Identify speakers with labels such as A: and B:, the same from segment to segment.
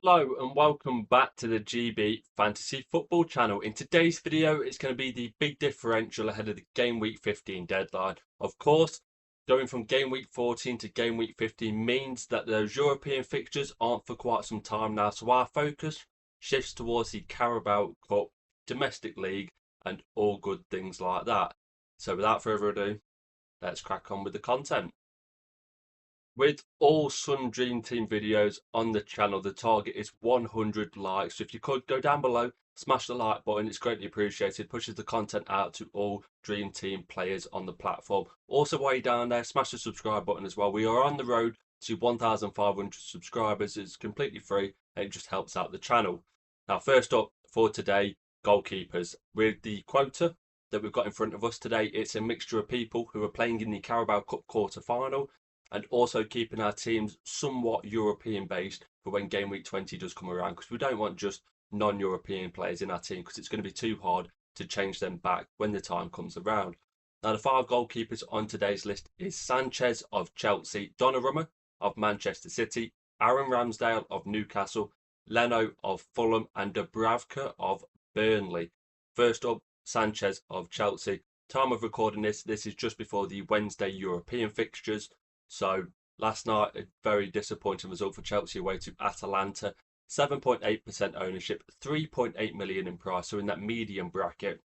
A: Hello and welcome back to the GB Fantasy Football channel. In today's video, it's going to be the big differential ahead of the Game Week 15 deadline. Of course, going from Game Week 14 to Game Week 15 means that those European fixtures aren't for quite some time now. So our focus shifts towards the Carabao Cup, Domestic League and all good things like that. So without further ado, let's crack on with the content. With all Sun Dream Team videos on the channel, the target is 100 likes. So if you could go down below, smash the like button. It's greatly appreciated. Pushes the content out to all Dream Team players on the platform. Also, while you're down there, smash the subscribe button as well. We are on the road to 1,500 subscribers. It's completely free and it just helps out the channel. Now, first up for today, goalkeepers. With the quota that we've got in front of us today, it's a mixture of people who are playing in the Carabao Cup quarter final and also keeping our teams somewhat European based for when Game Week 20 does come around, because we don't want just non-European players in our team because it's going to be too hard to change them back when the time comes around. Now, the 5 goalkeepers on today's list is Sanchez of Chelsea, Donnarumma of Manchester City, Aaron Ramsdale of Newcastle, Leno of Fulham and Dubravka of Burnley. First up, Sanchez of Chelsea. Time of recording this is just before the Wednesday European fixtures. So last night, a very disappointing result for Chelsea away to Atalanta. 7.8% ownership, 3.8 million in price, so in that medium bracket.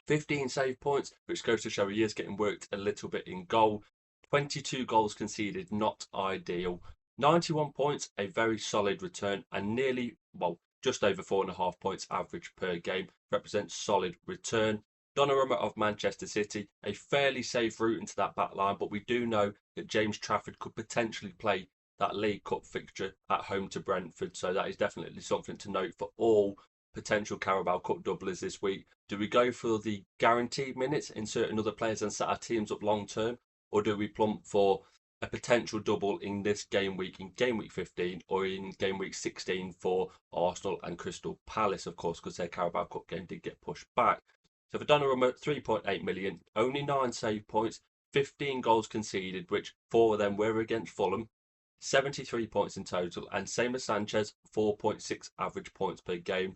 A: 15 save points, which goes to show he is getting worked a little bit in goal. 22 goals conceded, not ideal. 91 points, a very solid return, and nearly, well, just over 4.5 points average per game represents solid return. Donnarumma of Manchester City, a fairly safe route into that back line, but we do know that James Trafford could potentially play that League Cup fixture at home to Brentford, so that is definitely something to note for all potential Carabao Cup doublers this week. Do we go for the guaranteed minutes, insert another players and set our teams up long term, or do we plump for a potential double in this game week, in Game Week 15 or in Game Week 16 for Arsenal and Crystal Palace, of course, because their Carabao Cup game did get pushed back. So for Donnarumma, 3.8 million, only 9 save points, 15 goals conceded, which 4 of them were against Fulham, 73 points in total, and same as Sanchez, 4.6 average points per game.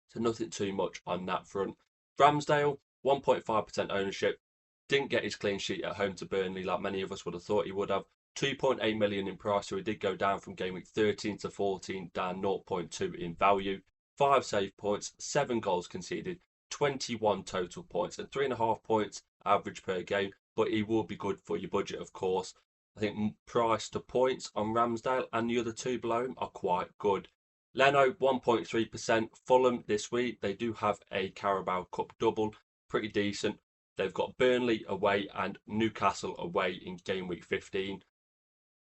A: So nothing too much on that front. Ramsdale, 1.5% ownership, didn't get his clean sheet at home to Burnley like many of us would have thought he would have. 2.8 million in price, so he did go down from game week 13 to 14, down 0.2 in value. 5 save points, 7 goals conceded, 21 total points and 3.5 points average per game, but he will be good for your budget, of course. I think price to points on Ramsdale and the other two below him are quite good. Leno, 1.3%. Fulham this week, they do have a Carabao Cup double, pretty decent. They've got Burnley away and Newcastle away in Game Week 15.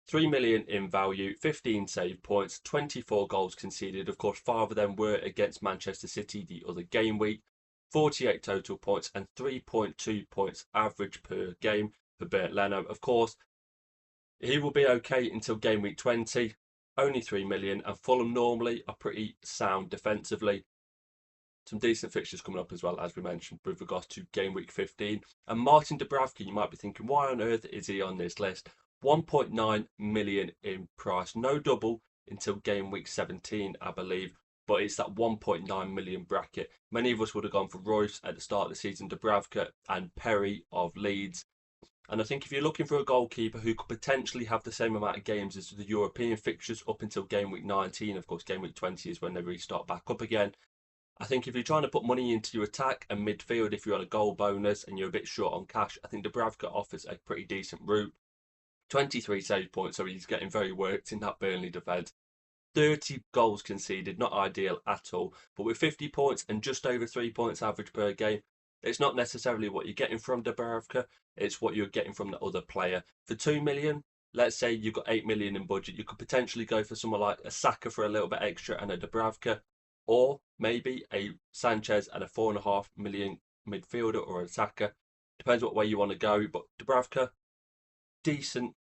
A: 3 million in value, 15 save points, 24 goals conceded. Of course, 5 of them were against Manchester City the other game week. 48 total points and 3.2 points average per game for Bernd Leno. Of course, he will be okay until game week 20, only 3 million, and Fulham normally are pretty sound defensively. Some decent fixtures coming up as well, as we mentioned, with regards to game week 15. And Martin Dubravka, you might be thinking, why on earth is he on this list? 1.9 million in price, no double until game week 17, I believe. But it's that 1.9 million bracket. Many of us would have gone for Royce at the start of the season, Dubravka and Perry of Leeds. And I think if you're looking for a goalkeeper who could potentially have the same amount of games as the European fixtures up until game week 19, of course, game week 20 is when they restart back up again. I think if you're trying to put money into your attack and midfield, if you're on a goal bonus and you're a bit short on cash, I think Dubravka offers a pretty decent route. 23 save points, so he's getting very worked in that Burnley defence. 30 goals conceded, not ideal at all, but with 50 points and just over 3 points average per game, it's not necessarily what you're getting from Dubravka, it's what you're getting from the other player. For 2 million, let's say you've got 8 million in budget, you could potentially go for someone like a Saka for a little bit extra and a Dubravka, or maybe a Sanchez and a 4.5 million midfielder or a Saka. Depends what way you want to go, but Dubravka, decent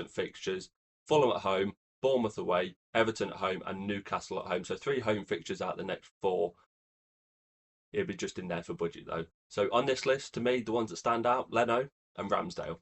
A: fixtures. Fulham at home, Bournemouth away, Everton at home, and Newcastle at home. So 3 home fixtures out of the next 4. It'll be just in there for budget though. So on this list, to me, the ones that stand out, Leno and Ramsdale.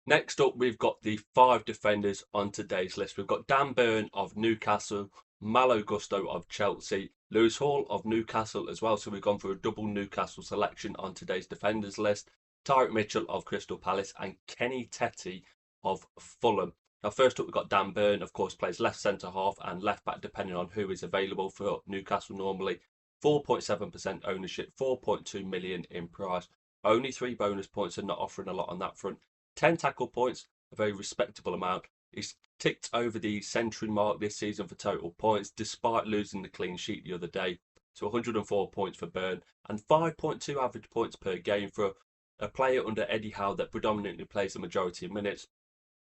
A: Next up, we've got the 5 defenders on today's list. We've got Dan Burn of Newcastle, Malo Gusto of Chelsea, Lewis Hall of Newcastle as well. So we've gone for a double Newcastle selection on today's defenders list. Tyrick Mitchell of Crystal Palace and Kenny Tetty of Fulham. Now, first up, we've got Dan Burn, of course, plays left centre half and left back, depending on who is available for Newcastle normally. 4.7% ownership, 4.2 million in price. Only 3 bonus points and not offering a lot on that front. 10 tackle points, a very respectable amount. He's ticked over the century mark this season for total points, despite losing the clean sheet the other day. So 104 points for Burn and 5.2 average points per game for a player under Eddie Howe that predominantly plays the majority of minutes.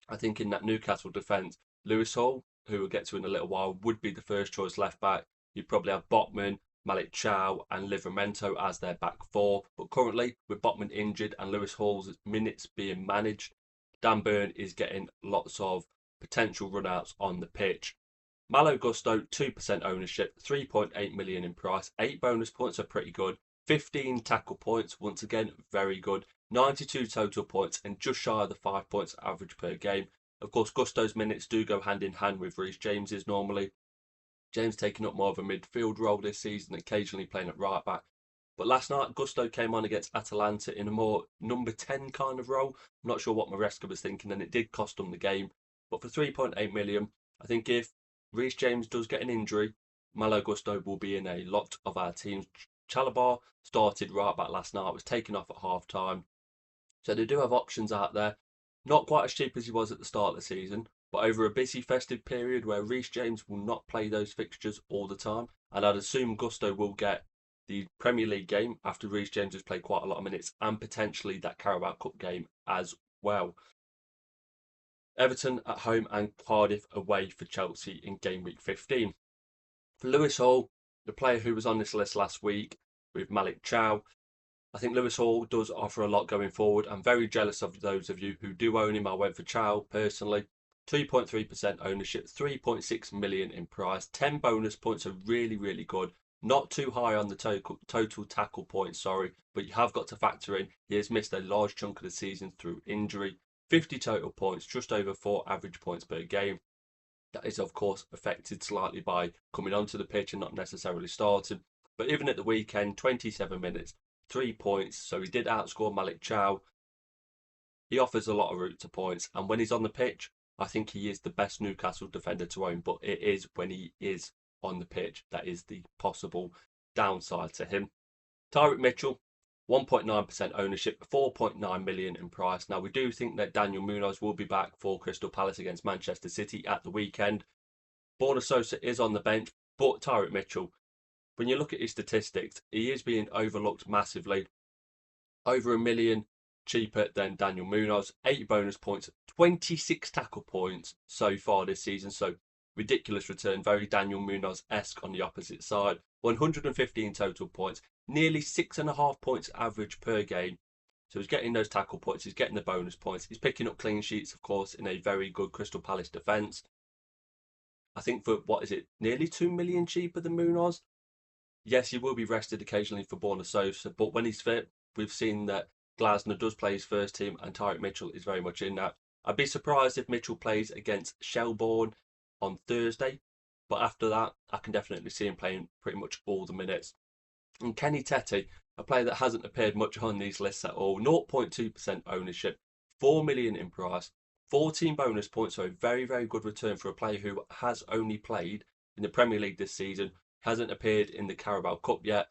A: I think in that Newcastle defence, Lewis Hall, who we'll get to in a little while, would be the first choice left back. You'd probably have Botman, Malik Chow and Livramento as their back four. But currently, with Botman injured and Lewis Hall's minutes being managed, Dan Burn is getting lots of potential runouts on the pitch. Malo Gusto, 2% ownership, 3.8 million in price. 8 bonus points are pretty good. 15 tackle points, once again, very good. 92 total points and just shy of the 5 points average per game. Of course, Gusto's minutes do go hand in hand with Reece James's normally. James taking up more of a midfield role this season, occasionally playing at right back. But last night, Gusto came on against Atalanta in a more number 10 kind of role. I'm not sure what Maresca was thinking, and it did cost them the game. But for 3.8 million, I think if Reece James does get an injury, Malo Gusto will be in a lot of our teams. Chalobah started right back last night, was taken off at half time. So they do have options out there. Not quite as cheap as he was at the start of the season, but over a busy festive period where Reece James will not play those fixtures all the time, and I'd assume Gusto will get the Premier League game after Reece James has played quite a lot of minutes, and potentially that Carabao Cup game as well. Everton at home and Cardiff away for Chelsea in game week 15. For Lewis Hall, the player who was on this list last week with Malik Chow, I think Lewis Hall does offer a lot going forward. I'm very jealous of those of you who do own him. I went for Chow personally. 2.3% ownership, 3.6 million in price. 10 bonus points are really, really good. Not too high on the total tackle points, sorry, but you have got to factor in he has missed a large chunk of the season through injury. 50 total points, just over 4 average points per game. That is, of course, affected slightly by coming onto the pitch and not necessarily starting. But even at the weekend, 27 minutes, 3 points. So he did outscore Malik Chow. He offers a lot of route to points. And when he's on the pitch, I think he is the best Newcastle defender to own. But it is when he is on the pitch that is the possible downside to him. Tyrick Mitchell, 1.9% ownership, 4.9 million in price. Now, we do think that Daniel Munoz will be back for Crystal Palace against Manchester City at the weekend. Borna Sosa is on the bench, but Tyrick Mitchell, when you look at his statistics, he is being overlooked massively. Over a million cheaper than Daniel Munoz. 8 bonus points, 26 tackle points so far this season. So ridiculous return, very Daniel Munoz-esque on the opposite side. 115 total points, nearly 6.5 points average per game. So he's getting those tackle points, he's getting the bonus points. He's picking up clean sheets, of course, in a very good Crystal Palace defence. I think for, what is it, nearly 2 million cheaper than Munoz? Yes, he will be rested occasionally for Borna Sosa, but when he's fit, we've seen that Glasner does play his first team and Tyrick Mitchell is very much in that. I'd be surprised if Mitchell plays against Shelbourne on Thursday, but after that, I can definitely see him playing pretty much all the minutes. And Kenny Tetty, a player that hasn't appeared much on these lists at all, 0.2% ownership, 4 million in price, 14 bonus points, so a very, very good return for a player who has only played in the Premier League this season, hasn't appeared in the Carabao Cup yet.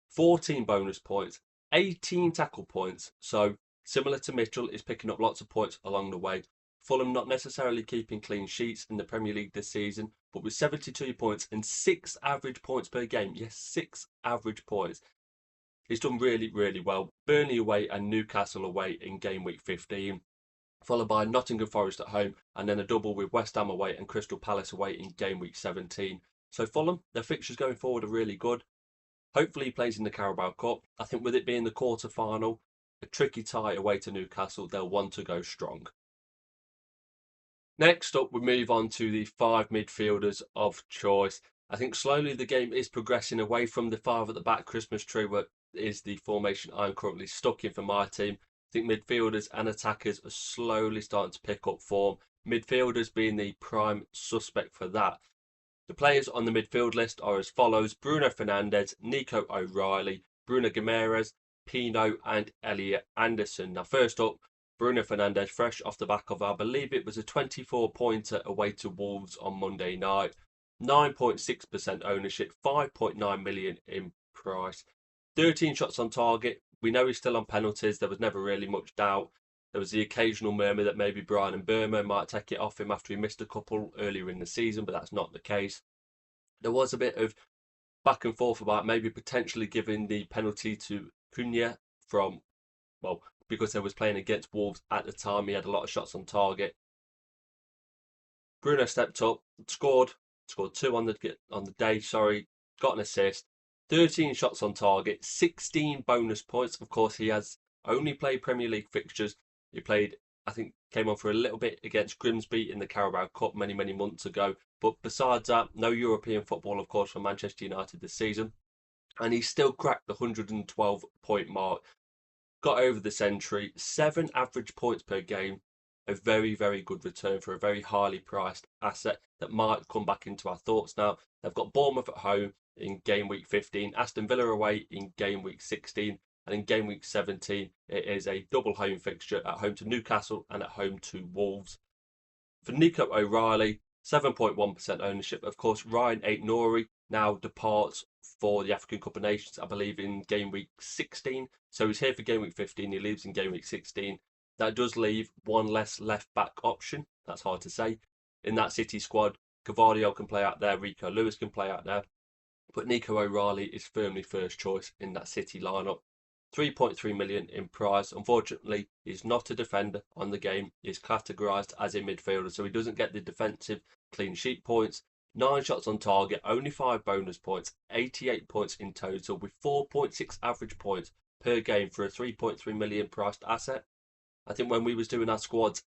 A: 14 bonus points, 18 tackle points, so similar to Mitchell, is picking up lots of points along the way. Fulham not necessarily keeping clean sheets in the Premier League this season, but with 72 points and 6 average points per game. Yes, 6 average points. He's done really, really well. Burnley away and Newcastle away in game week 15, followed by Nottingham Forest at home, and then a double with West Ham away and Crystal Palace away in game week 17. So Fulham, their fixtures going forward are really good. Hopefully he plays in the Carabao Cup. I think with it being the quarter-final, a tricky tie away to Newcastle, they'll want to go strong. Next up, we move on to the 5 midfielders of choice. I think slowly the game is progressing away from the 5 at the back Christmas tree, where is the formation I'm currently stuck in for my team. I think midfielders and attackers are slowly starting to pick up form. Midfielders being the prime suspect for that. The players on the midfield list are as follows: Bruno Fernandes, Nico O'Reilly, Bruno Guimaraes, Pino and Elliot Anderson. Now first up, Bruno Fernandes, fresh off the back of, I believe it was a 24-pointer away to Wolves on Monday night. 9.6% ownership, 5.9 million in price. 13 shots on target. We know he's still on penalties. There was never really much doubt. There was the occasional murmur that maybe Brian and Burma might take it off him after he missed a couple earlier in the season, but that's not the case. There was a bit of back and forth about maybe potentially giving the penalty to Cunha because they was playing against Wolves at the time. He had a lot of shots on target. Bruno stepped up, scored 2 on the day, got an assist. 13 shots on target, 16 bonus points. Of course, he has only played Premier League fixtures. He played, I think, came on for a little bit against Grimsby in the Carabao Cup many, many months ago. But besides that, no European football, of course, for Manchester United this season. And he still cracked the 112-point mark. Got over the century, 7 average points per game. A very, very good return for a very highly priced asset that might come back into our thoughts now. They've got Bournemouth at home in game week 15, Aston Villa away in game week 16, and in game week 17 it is a double home fixture at home to Newcastle and at home to Wolves. For Nico O'Reilly, 7.1% ownership. Of course, Ryan Aït-Nouri now departs for the African Cup of Nations, I believe, in game week 16. So he's here for game week 15. He leaves in game week 16. That does leave one less left back option. That's hard to say. In that City squad, Cavadio can play out there, Rico Lewis can play out there. But Nico O'Reilly is firmly first choice in that City lineup. 3.3 million in price. Unfortunately, he's not a defender on the game. He's categorised as a midfielder, so he doesn't get the defensive clean sheet points. 9 shots on target, only 5 bonus points, 88 points in total, with 4.6 average points per game for a 3.3 million priced asset. I think when we was doing our squads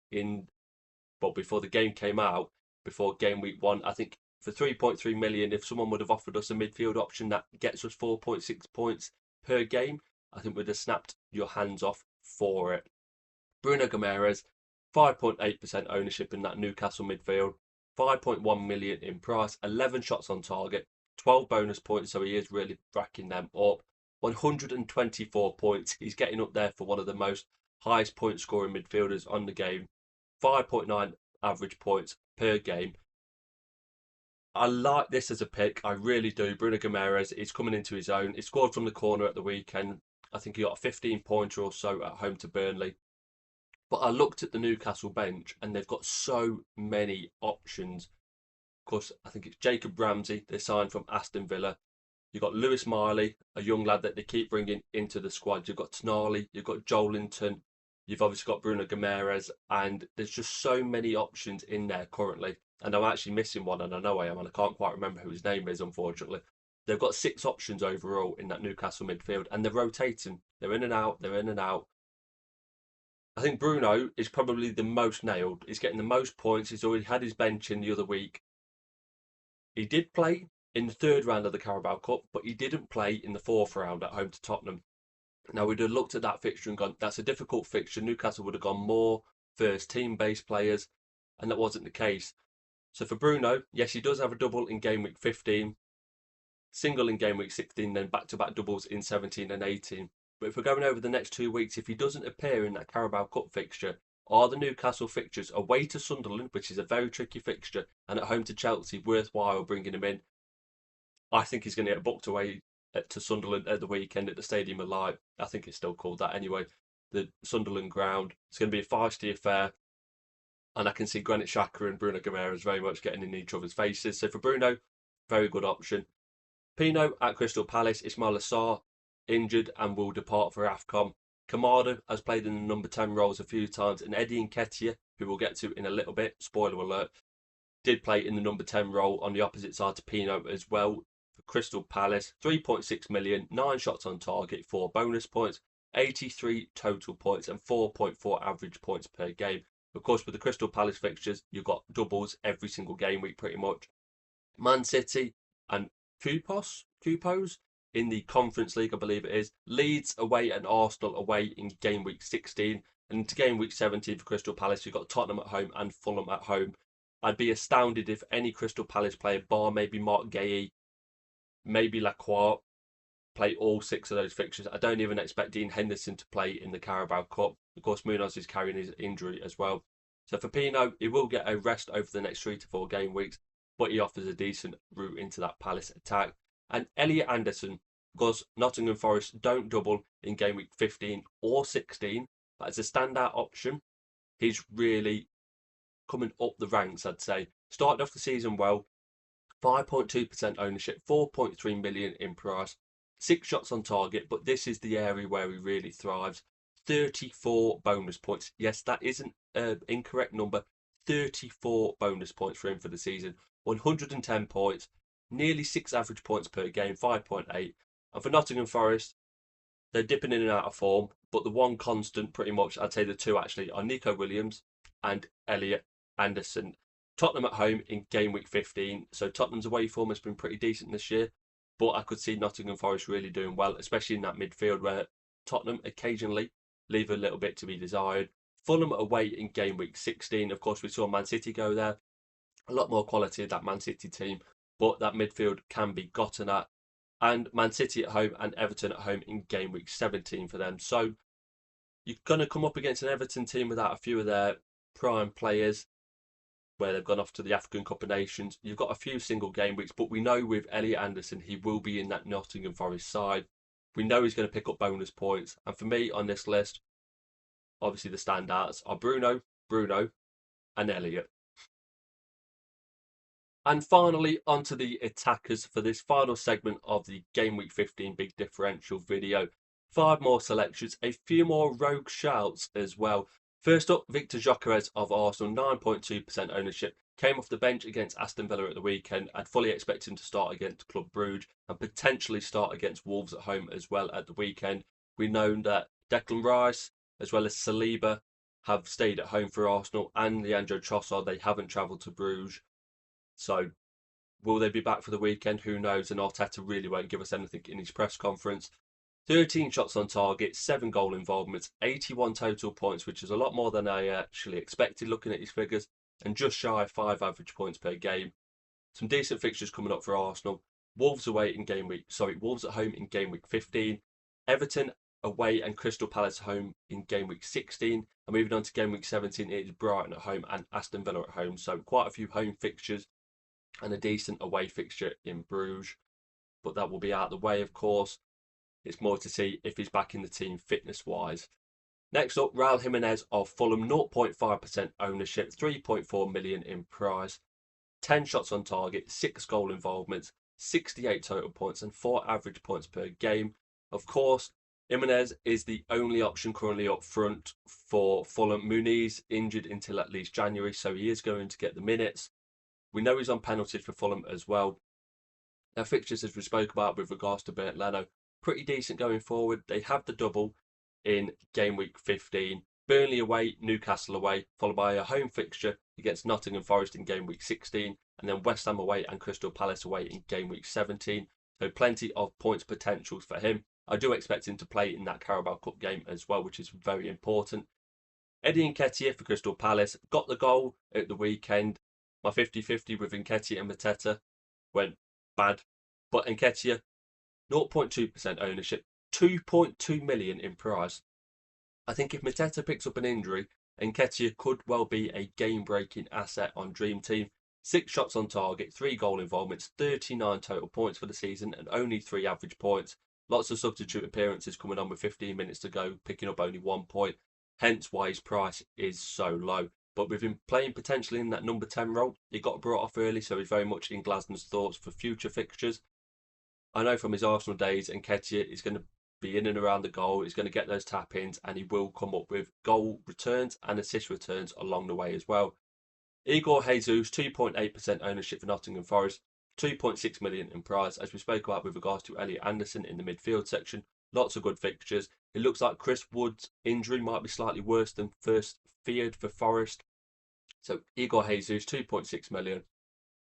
A: before the game came out, before game week 1, I think for 3.3 million, if someone would have offered us a midfield option that gets us 4.6 points per game, I think we'd have snapped your hands off for it. Bruno Guimaraes, 5.8% ownership in that Newcastle midfield, 5.1 million in price, 11 shots on target, 12 bonus points, so he is really racking them up. 124 points. He's getting up there for one of the most highest point scoring midfielders on the game. 5.9 average points per game. I like this as a pick. I really do. Bruno Guimaraes is coming into his own. He scored from the corner at the weekend. I think he got a 15-pointer or so at home to Burnley. But I looked at the Newcastle bench and they've got so many options. Of course, I think it's Jacob Ramsey. They signed from Aston Villa. You've got Lewis Miley, a young lad that they keep bringing into the squad. You've got Tonali. You've got Joelinton. You've obviously got Bruno Guimaraes. And there's just so many options in there currently. And I'm actually missing one, and I know I am, and I can't quite remember who his name is, unfortunately. They've got 6 options overall in that Newcastle midfield, and they're rotating. They're in and out, they're in and out. I think Bruno is probably the most nailed. He's getting the most points. He's already had his bench in the other week. He did play in the 3rd round of the Carabao Cup, but he didn't play in the 4th round at home to Tottenham. Now, we'd have looked at that fixture and gone, that's a difficult fixture. Newcastle would have gone more first team-based players, and that wasn't the case. So for Bruno, yes, he does have a double in game week 15, single in game week 16, then back-to-back doubles in 17 and 18. But if we're going over the next 2 weeks, if he doesn't appear in that Carabao Cup fixture, are the Newcastle fixtures away to Sunderland, which is a very tricky fixture, and at home to Chelsea, worthwhile bringing him in? I think he's going to get booked away to Sunderland at the weekend at the Stadium of Light. I think it's still called that anyway. The Sunderland ground. It's going to be a feisty affair. And I can see Granit Xhaka and Bruno Guimaraes very much getting in each other's faces. So for Bruno, very good option. Pino at Crystal Palace. Ismaila Sarr injured and will depart for AFCON. Kamada has played in the number 10 roles a few times. And Eddie Nketiah, who we'll get to in a little bit, spoiler alert, did play in the number 10 role on the opposite side to Pino as well. For Crystal Palace, 3.6 million, 9 shots on target, 4 bonus points, 83 total points and 4.4 average points per game. Of course, with the Crystal Palace fixtures, you've got doubles every single game week pretty much. Man City and Kupos in the Conference League, I believe it is. Leeds away and Arsenal away in game week 16. And into game week 17 for Crystal Palace, you've got Tottenham at home and Fulham at home. I'd be astounded if any Crystal Palace player, bar maybe Mark Gay, maybe Lacroix, play all 6 of those fixtures. I don't even expect Dean Henderson to play in the Carabao Cup. Of course, Munoz is carrying his injury as well. So for Pino, he will get a rest over the next 3 to 4 game weeks, but he offers a decent route into that Palace attack. And Elliot Anderson, because Nottingham Forest don't double in game week 15 or 16, but as a standout option, he's really coming up the ranks, I'd say. Started off the season well, 5.2% ownership, 4.3 million in price, 6 shots on target, but this is the area where he really thrives. 34 bonus points. Yes, that isn't an incorrect number. 34 bonus points for him for the season. 110 points, nearly 6 average points per game, 5.8. And for Nottingham Forest, they're dipping in and out of form, but the one constant, pretty much, I'd say the two actually, are Nico Williams and Elliot Anderson. Tottenham at home in game week 15. So Tottenham's away form has been pretty decent this year, but I could see Nottingham Forest really doing well, especially in that midfield where Tottenham occasionally leave a little bit to be desired. Fulham away in game week 16. Of course, we saw Man City go there. A lot more quality of that Man City team, but that midfield can be gotten at. And Man City at home and Everton at home in game week 17 for them. So you're going to come up against an Everton team without a few of their prime players, where they've gone off to the African Cup of Nations. You've got a few single game weeks, but we know with Elliot Anderson, he will be in that Nottingham Forest side. We know he's going to pick up bonus points. And for me on this list, obviously the standouts are Bruno, and Elliot. And finally, onto the attackers for this final segment of the Game Week 15 Big Differential video. 5 more selections, a few more rogue shouts as well. First up, Victor Gyökeres of Arsenal, 9.2% ownership. Came off the bench against Aston Villa at the weekend. I'd fully expect him to start against Club Brugge and potentially start against Wolves at home as well at the weekend. We know that Declan Rice as well as Saliba have stayed at home for Arsenal, and Leandro Trossard, they haven't travelled to Bruges. So will they be back for the weekend? Who knows? And Arteta really won't give us anything in his press conference. 13 shots on target, 7 goal involvements, 81 total points, which is a lot more than I actually expected looking at his figures, and just shy of 5 average points per game. Some decent fixtures coming up for Arsenal. Wolves at home in game week 15. Everton away and Crystal Palace home in game week 16. And moving on to game week 17, it is Brighton at home and Aston Villa at home. So quite a few home fixtures and a decent away fixture in Bruges. But that will be out of the way, of course. It's more to see if he's back in the team fitness-wise. Next up, Raul Jimenez of Fulham, 0.5% ownership, 3.4 million in price. 10 shots on target, 6 goal involvements, 68 total points and 4 average points per game. Of course, Jimenez is the only option currently up front for Fulham. Muniz injured until at least January, so he is going to get the minutes. We know he's on penalties for Fulham as well. Their fixtures, as we spoke about with regards to Bernd Leno, pretty decent going forward. They have the double in game week 15. Burnley away, Newcastle away, followed by a home fixture against Nottingham Forest in game week 16, and then West Ham away and Crystal Palace away in game week 17. So plenty of points potentials for him. I do expect him to play in that Carabao Cup game as well, which is very important. Eddie Nketiah for Crystal Palace got the goal at the weekend. My 50-50 with Nketiah and Mateta went bad, but Nketiah, 0.2% ownership, 2.2 million in price. I think if Mateta picks up an injury, Nketiah could well be a game-breaking asset on Dream Team. 6 shots on target, 3 goal involvements, 39 total points for the season and only 3 average points. Lots of substitute appearances coming on with 15 minutes to go, picking up only 1 point. Hence why his price is so low. But with him playing potentially in that number 10 role, he got brought off early, so he's very much in Glasner's thoughts for future fixtures. I know from his Arsenal days, Nketiah is going to be in and around the goal, he's going to get those tap-ins, and he will come up with goal returns and assist returns along the way as well. Igor Jesus, 2.8% ownership for Nottingham Forest, 2.6 million in price, as we spoke about with regards to Elliot Anderson in the midfield section. Lots of good fixtures. It looks like Chris Wood's injury might be slightly worse than first feared for Forest. So Igor Jesus, 2.6 million.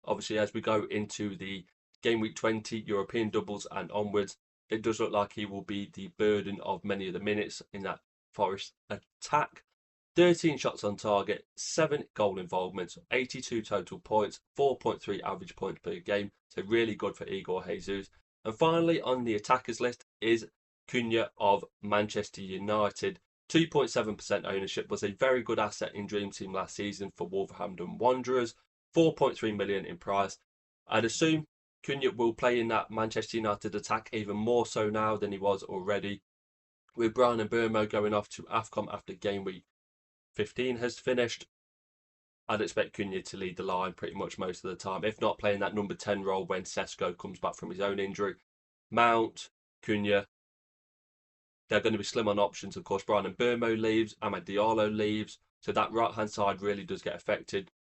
A: Obviously, as we go into the Game Week 20 European doubles and onwards, it does look like he will be the burden of many of the minutes in that Forest attack. 13 shots on target, 7 goal involvements, 82 total points, 4.3 average points per game. So really good for Igor Jesus. And finally on the attackers list is Cunha of Manchester United. 2.7% ownership, was a very good asset in Dream Team last season for Wolverhampton Wanderers. 4.3 million in price. I'd assume Cunha will play in that Manchester United attack even more so now than he was already. With Brian and Burmo going off to AFCON after game week 15 has finished, I'd expect Cunha to lead the line pretty much most of the time, if not playing that number 10 role when Sesko comes back from his own injury. Mount, Cunha, they're going to be slim on options. Of course, Brian and Burmo leaves, Amad Diallo leaves, so that right-hand side really does get affected.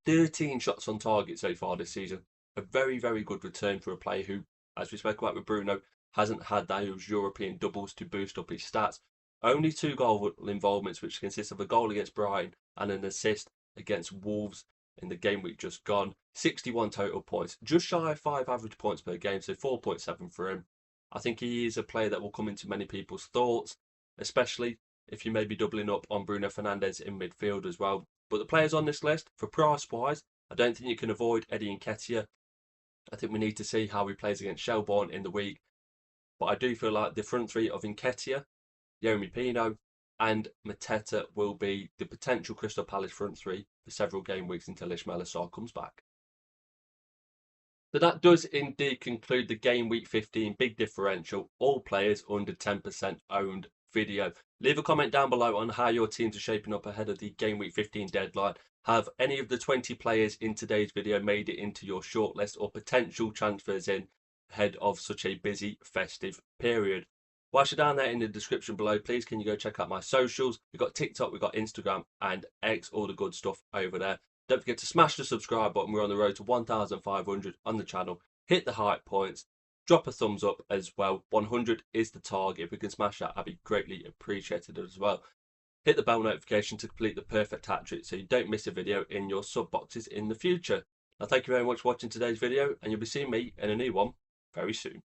A: 13 shots on target so far this season. A very, very good return for a player who, as we spoke about with Bruno, hasn't had those European doubles to boost up his stats. Only 2 goal involvements, which consists of a goal against Brighton and an assist against Wolves in the game week just gone. 61 total points, just shy of 5 average points per game, so 4.7 for him. I think he is a player that will come into many people's thoughts, especially if you may be doubling up on Bruno Fernandes in midfield as well. But the players on this list, for price-wise, I don't think you can avoid Eddie Nketiah. I think we need to see how he plays against Shelbourne in the week. But I do feel like the front three of Nketiah, Yeremy Pino and Mateta will be the potential Crystal Palace front three for several game weeks until Ismaila Sarr comes back. So that does indeed conclude the game week 15 big differential, all players under 10% owned video. Leave a comment down below on how your teams are shaping up ahead of the game week 15 deadline. Have any of the 20 players in today's video made it into your shortlist or potential transfers in ahead of such a busy festive period? Whilst you're down there in the description below, please can you go check out my socials. We've got TikTok, we've got Instagram and X, all the good stuff over there. Don't forget to smash the subscribe button. We're on the road to 1,500 on the channel. Hit the hype points. Drop a thumbs up as well. 100 is the target. If we can smash that, I'd be greatly appreciated as well. Hit the bell notification to complete the perfect hat trick so you don't miss a video in your sub boxes in the future. Now, thank you very much for watching today's video, and you'll be seeing me in a new one very soon.